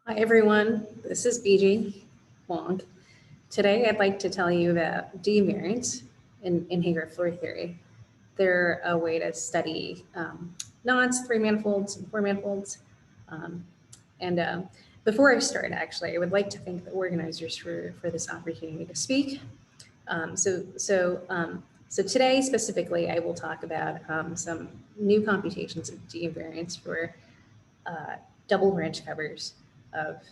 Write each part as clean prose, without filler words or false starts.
Hi everyone, this is Biji Wong. Today I'd like to tell you about d-invariants in Heegaard Floer theory. They're a way to study knots, three manifolds, and four manifolds. Before I start, actually, I would like to thank the organizers for this opportunity to speak. So today specifically, I will talk about some new computations of d-invariants for double branch covers of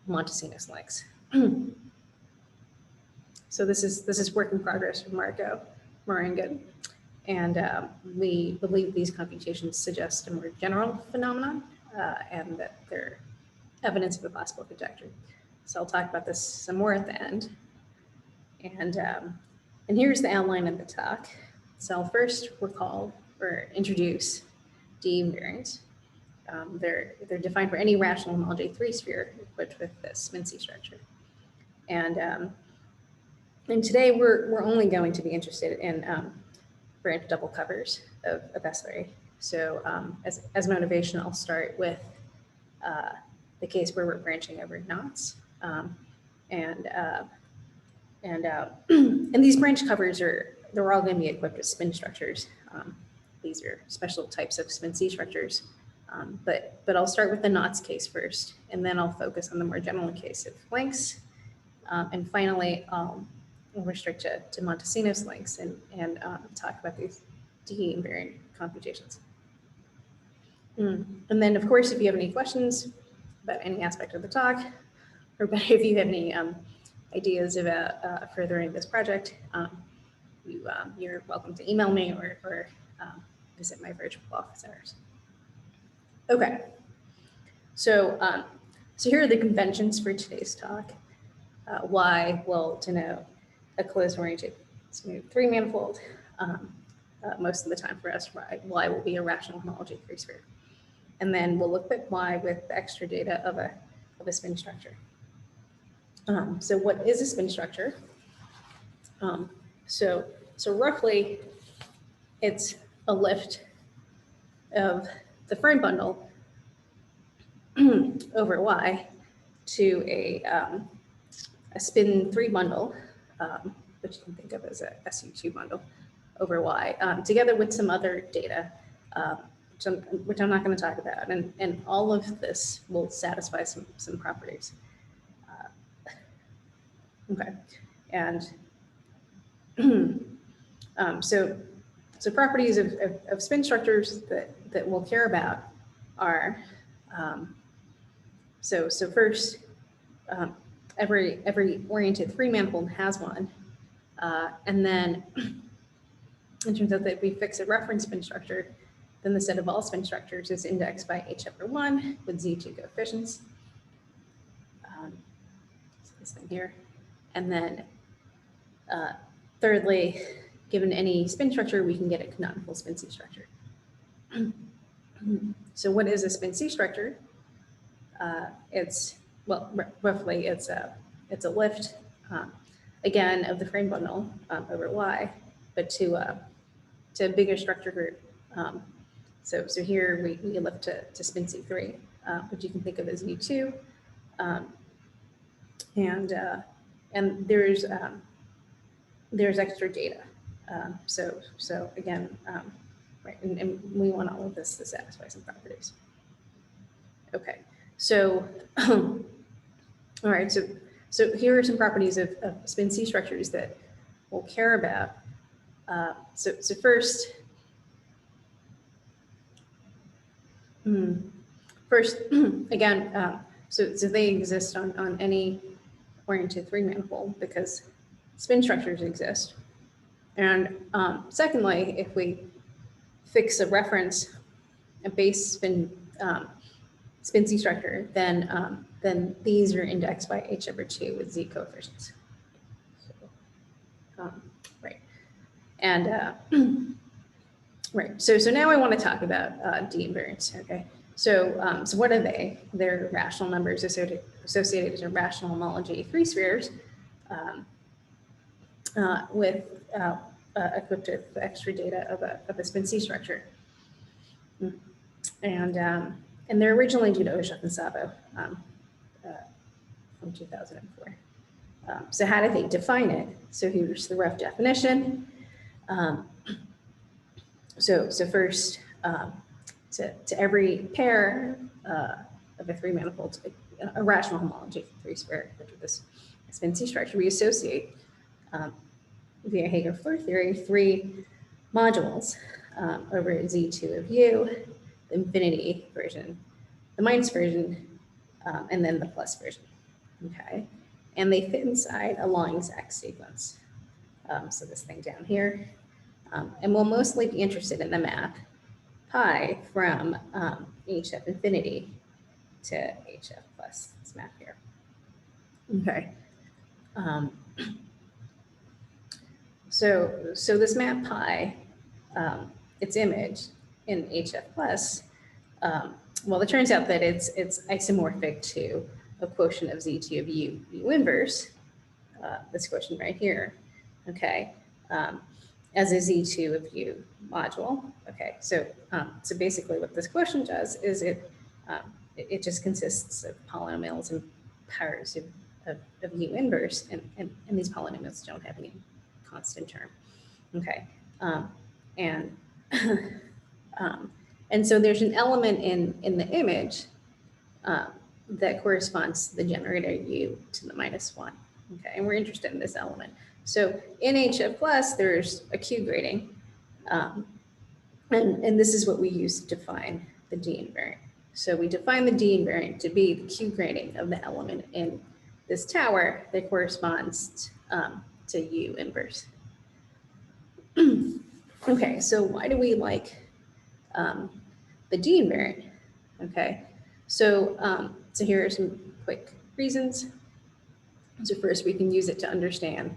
Montesinos links. So this is work in progress from Marco Moringa, and we believe these computations suggest a more general phenomenon and that they're evidence of a possible conjecture. So I'll talk about this some more at the end. And here's the outline of the talk. So I'll first recall or introduce d-invariants. They're defined for any rational homology 3-sphere equipped with this spinc structure. And today we're only going to be interested in branch double covers of S3. So as motivation, I'll start with the case where we're branching over knots. And these branch covers they're all going to be equipped with spin structures. These are special types of spinc structures. But I'll start with the knots case first, and then I'll focus on the more general case of links. And finally, I'll restrict to Montesinos links and talk about these d-invariant computations. And then, of course, if you have any questions about any aspect of the talk, or if you have any ideas about furthering this project, you're welcome to email me or visit my virtual office hours. Okay, so here are the conventions for today's talk. Why? Well, to know a closed-oriented smooth three-manifold. Most of the time for us, Y will be a rational homology 3-sphere. And then we'll look at Y with the extra data of a spin structure. So what is a spin structure? So roughly, it's a lift of the Fermi bundle over Y to a spin 3 bundle, which you can think of as a SU2 bundle over Y, together with some other data, which I'm not going to talk about. And all of this will satisfy some properties. Okay, and so properties of spin structures that we'll care about are, so first, every oriented 3-manifold has one. And then it turns out that if we fix a reference spin structure, then the set of all spin structures is indexed by h over 1 with z2 coefficients. So this thing here. And then thirdly, given any spin structure, we can get a canonical spin C structure. So what is a spin C structure? Roughly it's a lift, again, of the frame bundle over Y, but to a bigger structure group. So here we lift to spin C3, which you can think of as U2. And there's extra data. So again, right, and we want all of this to satisfy some properties. Okay, so all right, so here are some properties of spin C structures that we'll care about. So first, again, so they exist on any oriented 3-manifold because spin structures exist. And secondly, if we fix a reference, a base spin C structure, then these are indexed by h over 2 with z coefficients. So, right, and right. So now I want to talk about d-invariants. Okay. So what are they? They're rational numbers associated to rational homology 3 spheres with equipped with extra data of a spin C structure. And And they're originally due to Oshak and Sabo from 2004. So how did they define it? So here's the rough definition. So first, to every pair of a three manifold, a rational homology, three square, with this spin C structure, we associate via Heegaard Floer theory three modules over Z2 of U, the infinity version, the minus version, and then the plus version. Okay, and they fit inside a Long-Exact sequence. So this thing down here, and we'll mostly be interested in the map pi from HF infinity to HF plus, this map here. Okay. So this map pi, its image in HF plus, well, it turns out that it's isomorphic to a quotient of Z2 of U inverse, this quotient right here, okay, as a Z2 of U module. Okay, so basically what this quotient does is it just consists of polynomials and powers of U inverse, and these polynomials don't have any constant term. Okay, and so there's an element in the image that corresponds to the generator U to the -1. Okay, and we're interested in this element. So in HF plus, there's a Q grading, and this is what we use to define the d-invariant. So we define the d-invariant to be the Q grading of the element in this tower that corresponds to U inverse. Okay, so why do we like the d-invariant? Okay, so here are some quick reasons. So first, we can use it to understand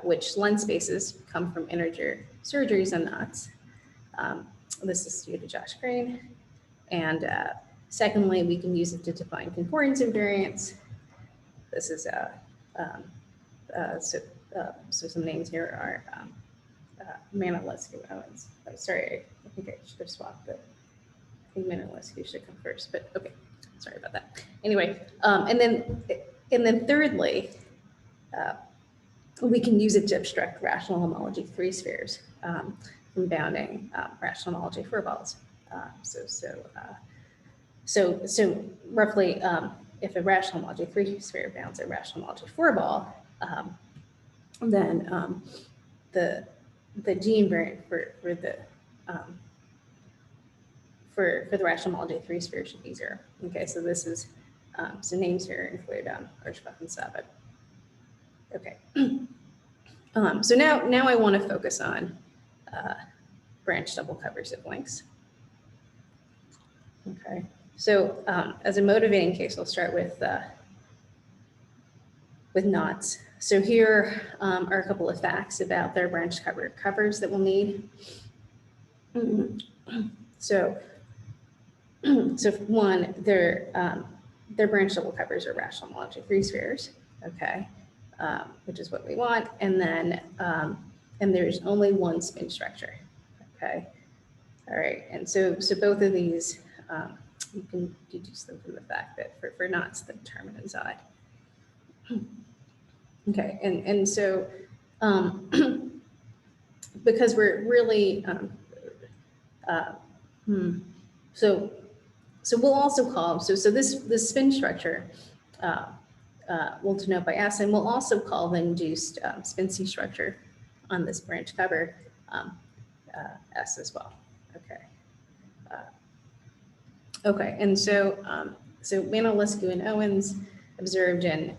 which lens spaces come from integer surgeries and knots. This is due to Josh Crane. And secondly, we can use it to define concordance invariants. This is so some names here are Manilescu Owens. Oh, sorry, I think I should have swapped it. I think Manilescu should come first, but okay, sorry about that. Anyway, and then thirdly, we can use it to obstruct rational homology three spheres from bounding rational homology four balls. So roughly, if a rational homology three sphere bounds a rational homology four ball, then the d-invariant for the rational homology three sphere should be 0. Okay, so this is some names here include Hirschbach and Sabat. Okay. So now I want to focus on branch double cover siblings. Okay. So as a motivating case, I'll start with knots. So here are a couple of facts about their branch covers that we'll need. So one, their branch double covers are rational homology three spheres. Okay. Which is what we want, and then and there's only one spin structure. Okay, all right, and so both of these you can deduce them from the fact that for knots the determinant is odd. Okay, and so because we're really so we'll also call this spin structure. We'll denote by S, and we'll also call the induced spin C structure on this branch cover S as well. Okay. Okay, and so Manilescu and Owens observed in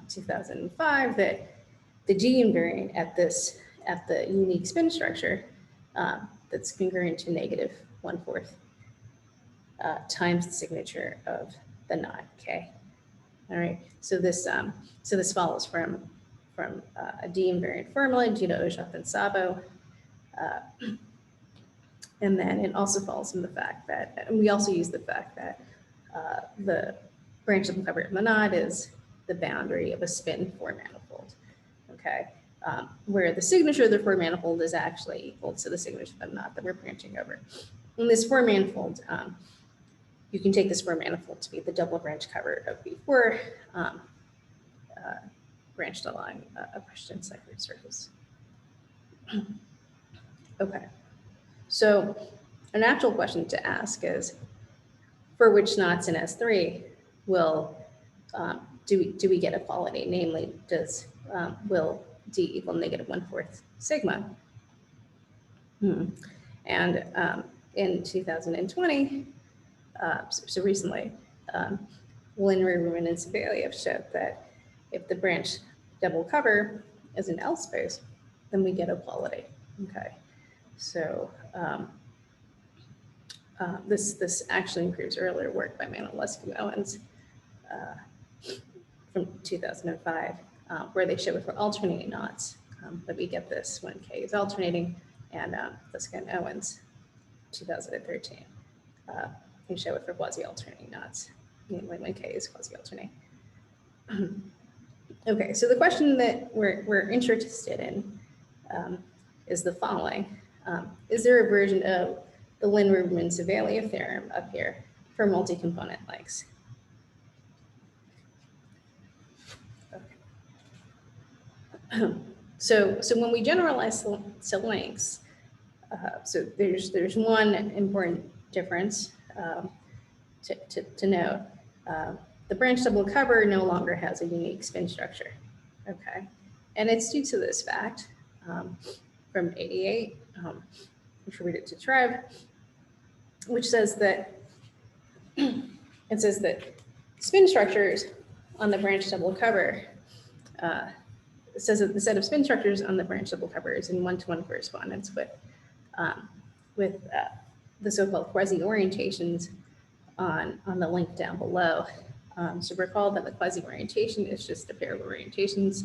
2005 that the d-invariant at the unique spin structure that's congruent to -1/4 times the signature of the knot K. All right, so this follows from a d-invariant formula due to Ojaf and Sabo, and then it also follows from the fact that, and we also use the fact that the branch double cover of the knot is the boundary of a spin four manifold. Okay, where the signature of the four manifold is actually equal to the signature of the knot that we're branching over. And this four manifold you can take this Floer manifold to be the double branch cover of B4 branched along a question cycloid surface. Okay, so a natural question to ask is, for which knots in S3 will do we get equality? Namely, will D equal -1/4 sigma? And in 2020, so recently, Lin-Ruberman-Saveliev showed that if the branch double cover is an L space, then we get equality. Okay, so this actually improves earlier work by Manolescu-Owens from 2005, where they show it for alternating knots, but we get this when K is alternating, and Liska and Owens, 2013, they show it for quasi-alternating knots, namely when K is quasi-alternating. Okay, so the question that we're interested in is the following. Is there a version of the Lin-Ruberman-Saveliev theorem up here for multi-component lengths? Okay. So when we generalize to lengths, so there's one important difference to note. The branch double cover no longer has a unique spin structure. Okay, and it's due to this fact from 88, attributed to Trev, which says that spin structures on the branch double cover says that the set of spin structures on the branch double cover is in one-to-one correspondence with the so-called quasi-orientations on the link down below. So recall that the quasi-orientation is just a pair of orientations,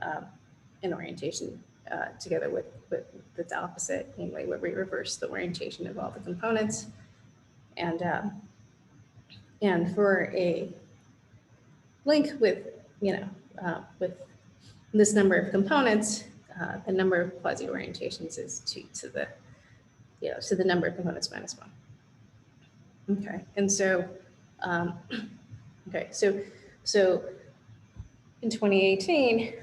an orientation together with its opposite, namely where we reverse the orientation of all the components. And for a link with, with this number of components, the number of quasi-orientations is 2 to the number of components minus 1. Okay, and so, so in 2018,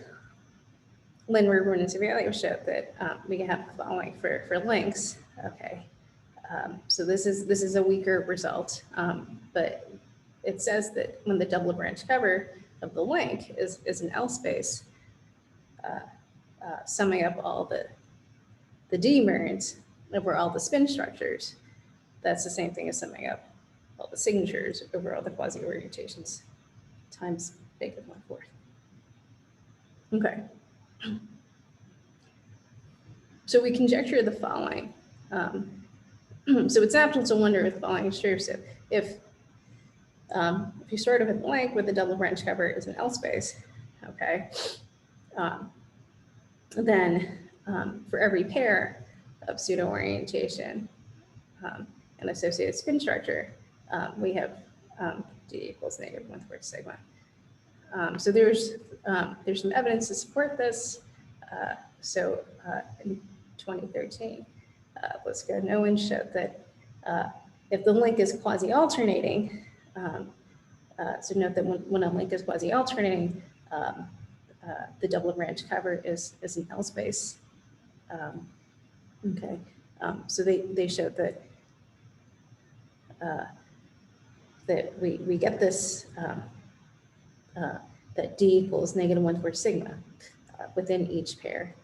Lin-Ruberman-Saveliev showed that we can have the following for links. Okay, so this is a weaker result, but it says that when the double branch cover of the link is an L space, summing up all the d-invariants over all the spin structures, that's the same thing as summing up all the signatures over all the quasi-orientations times big of 1/4. Okay. So we conjecture the following. So it's natural to wonder if the following is true. So if you start with a link with the double branch cover is an L space, okay, then for every pair of pseudo orientation and associated spin structure, we have D equals -1/4 sigma. So there's some evidence to support this. So in 2013, Liska and Owens showed that if the link is quasi-alternating, so note that when a link is quasi-alternating, the double branch cover is an L space. Okay, so they showed that that we get this that D equals -1/4 sigma within each pair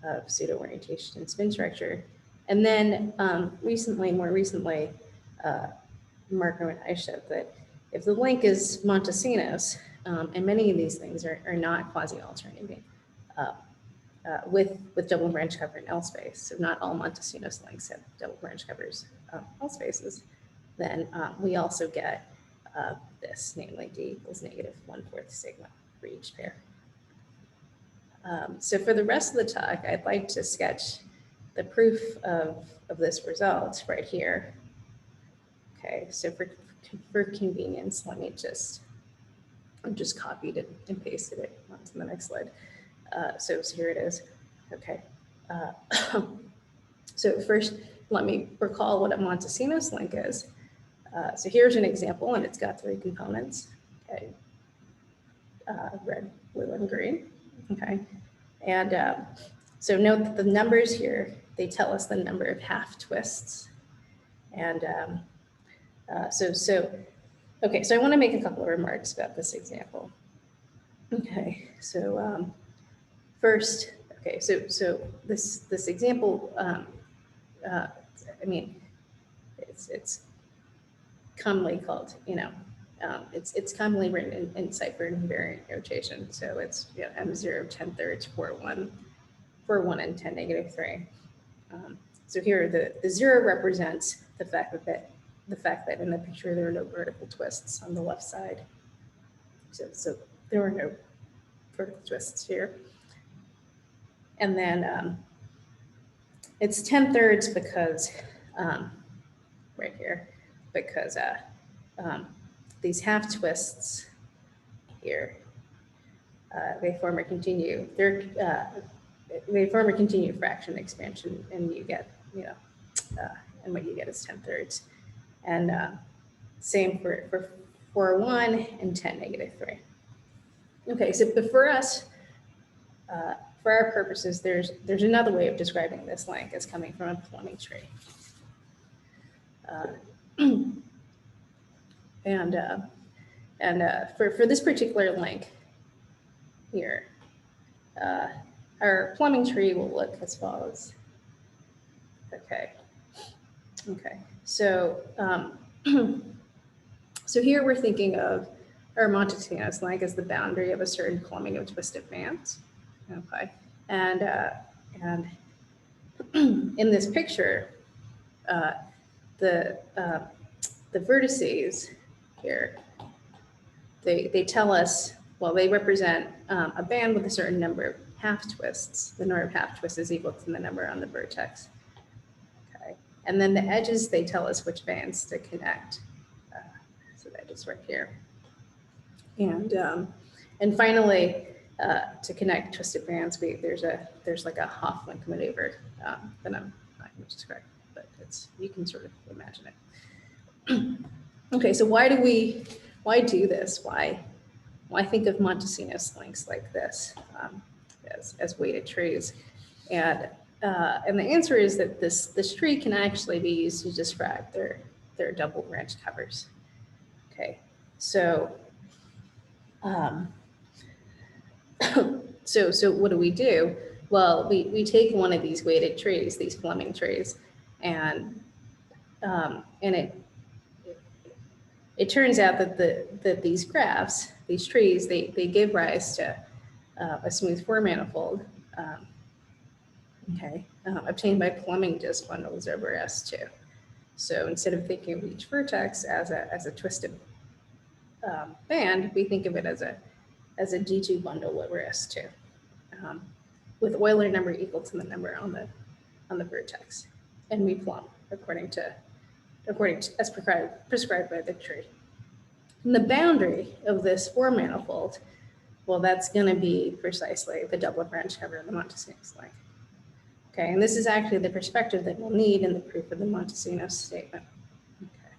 of pseudo orientation and spin structure. And then more recently, Marco and I showed that if the link is Montesinos, and many of these things are not quasi-alternating with double branch cover in L space, so not all Montesinos links have double branch covers L spaces, then we also get this, namely D equals -1/4 sigma for each pair. So for the rest of the talk, I'd like to sketch the proof of this result right here. Okay, so for convenience, let me I just copied it and pasted it onto the next slide. So here it is. Okay. So first, let me recall what a Montesinos link is. So here's an example, and it's got 3 components. Okay, red, blue, and green. Okay, and so note that the numbers here, they tell us the number of half twists. And okay, so I want to make a couple of remarks about this example. Okay, so first, okay, so this example, I mean, it's commonly called, it's commonly written in cipher invariant notation. So it's M0 10/3 4 1 and 10 negative 3. So here the 0 represents the fact that in the picture there are no vertical twists on the left side. So there are no vertical twists here. And then it's 10/3 because right here, because these half twists here, they form a continued fraction expansion, and you get, and what you get is 10/3. And same for 4 1 and 10 negative 3. Okay, so but for us, for our purposes, there's another way of describing this link as coming from a plumbing tree. For this particular link here, our plumbing tree will look as follows. Okay. So so here we're thinking of our Montesinos link as the boundary of a certain plumbing of twisted bands. Okay, and in this picture, the vertices here, they tell us, well, they represent a band with a certain number of half twists. The number of half twists is equal to the number on the vertex. Okay, and then the edges, they tell us which bands to connect. So the edges right here. And finally, to connect twisted bands, there's like a Hopf-link maneuver that I'm not going to describe, but you can sort of imagine it. Okay, so why do this? Why think of Montesinos links like this as weighted trees? And the answer is that this tree can actually be used to describe their double branch covers. Okay, so so what do? Well, we take one of these weighted trees, these plumbing trees, and it turns out that these graphs, these trees, they give rise to a smooth four manifold, obtained by plumbing disk bundles over S2. So instead of thinking of each vertex as a twisted band, we think of it as a D2 bundle over S2, with Euler number equal to the number on the vertex, and we plumb according to as prescribed by the tree. And the boundary of this four manifold, well, that's going to be precisely the double branch cover of the Montesinos link. Okay, and this is actually the perspective that we'll need in the proof of the Montesinos statement. Okay,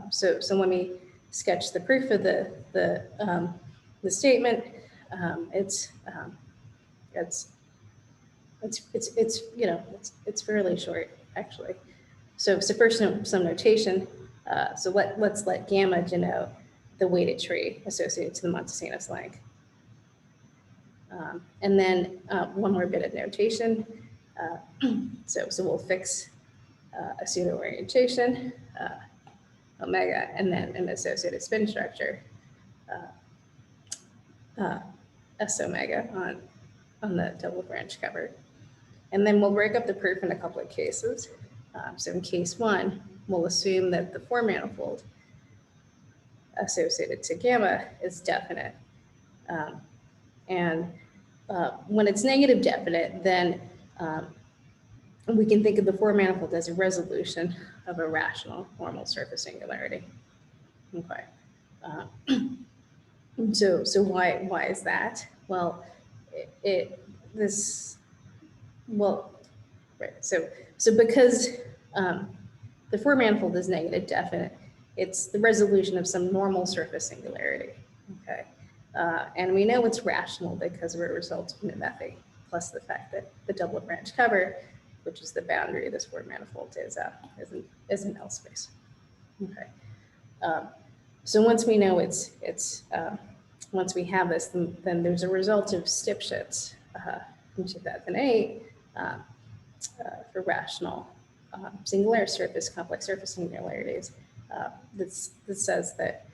so let me sketch the proof of the statement. It's fairly short, actually. So first, some notation. So let's let gamma denote the weighted tree associated to the Montesinos link. And then one more bit of notation. So we'll fix a pseudo orientation, omega, and then an associated spin structure, S omega on the double branch cover. And then we'll break up the proof in a couple of cases. So in case one, we'll assume that the four manifold associated to gamma is definite. And when it's negative definite, then we can think of the four manifold as a resolution of a rational normal surface singularity. Okay. So why is that? Well, right. So because the four manifold is negative definite, it's the resolution of some normal surface singularity, okay? And we know it's rational because of a result of mimething, plus the fact that the double branch cover, which is the boundary of this word manifold, is an L space. Okay. So once we know once we have this, then there's a result of Stipschitz in 2008 for rational singular surface, complex surface singularities that says that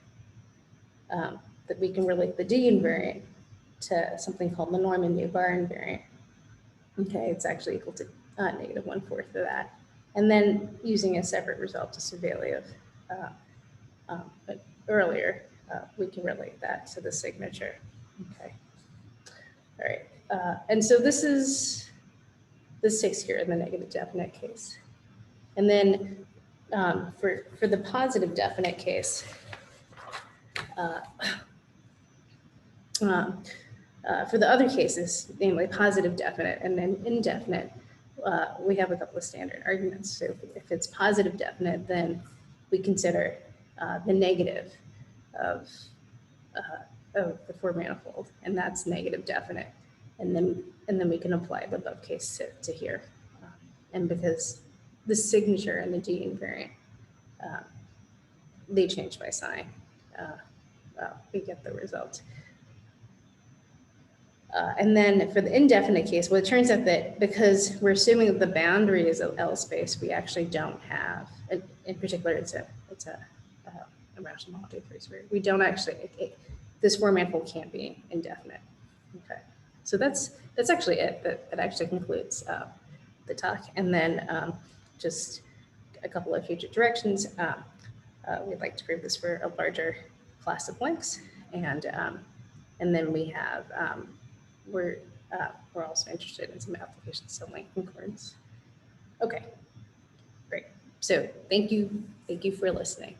that we can relate the d-invariant to something called the Neumann-Bar invariant. Okay, it's actually equal to negative 1/4 of that. And then using a separate result to Saveliev earlier, we can relate that to the signature. Okay, all right. And so this takes care of the negative definite case. And then for the positive definite case, for the other cases, namely positive definite and then indefinite, we have a couple of standard arguments. So if it's positive definite, then we consider the negative of the four manifold, and that's negative definite. And then we can apply the above case to here. And because the signature and the d-invariant, they change by sign, we get the result. And then for the indefinite case, well, it turns out that because we're assuming that the boundary is a L space, we actually don't have, in particular, it's a rational multi case where we don't actually, this four manifold can't be indefinite. Okay, so that's actually it. That actually concludes the talk. And then just a couple of future directions. We'd like to prove this for a larger class of links, and then we have we're also interested in some applications to link concordance. Okay, great. So thank you for listening.